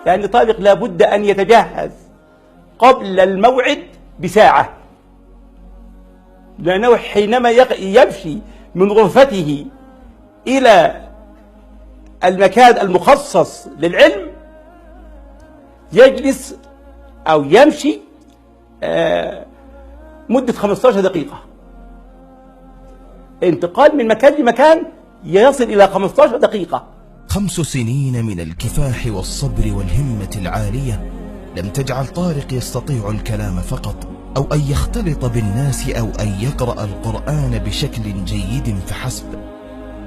يعني طارق لابد أن يتجهز قبل الموعد بساعة، لأنه حينما يمشي من غرفته إلى المكان المخصص للعلم يجلس أو يمشي مدة 15 دقيقة. انتقال من مكان لمكان يصل إلى 15 دقيقة. 5 سنين من الكفاح والصبر والهمة العالية لم تجعل طارق يستطيع الكلام فقط أو أن يختلط بالناس أو أن يقرأ القرآن بشكل جيد فحسب،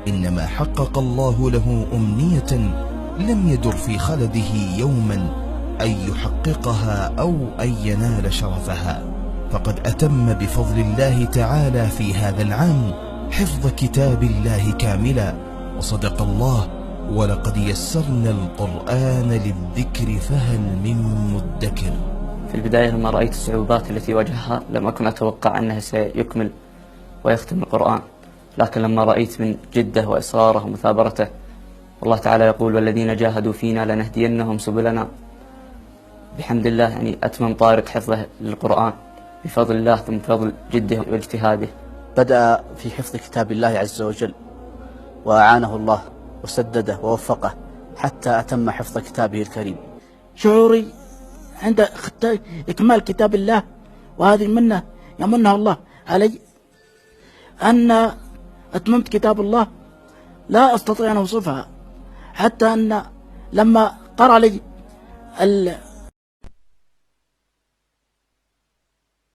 إنما حقق الله له أمنية لم يدر في خلده يوما أن يحققها أو أن ينال شرفها، فقد أتم بفضل الله تعالى في هذا العام حفظ كتاب الله كاملا. وصدق الله: ولقد يسرنا القرآن للذكر فهل من مدكر. في البداية لما رأيت الصعوبات التي واجهها لم أكن أتوقع أنه سيكمل ويختم القرآن، لكن لما رأيت من جده وإصراره ومثابرته، والله تعالى يقول: والذين جاهدوا فينا لنهدينهم سبلنا، بحمد الله يعني أتمم طارق حفظه للقرآن بفضل الله ثم بفضل جده واجتهاده. بدأ في حفظ كتاب الله عز وجل وأعانه الله وسدده ووفقه حتى أتم حفظ كتابه الكريم. شعوري عند إكمال كتاب الله، وهذه منة يمنها الله علي أن أتممت كتاب الله لا أستطيع أن أوصفها، حتى أن لما قرأ لي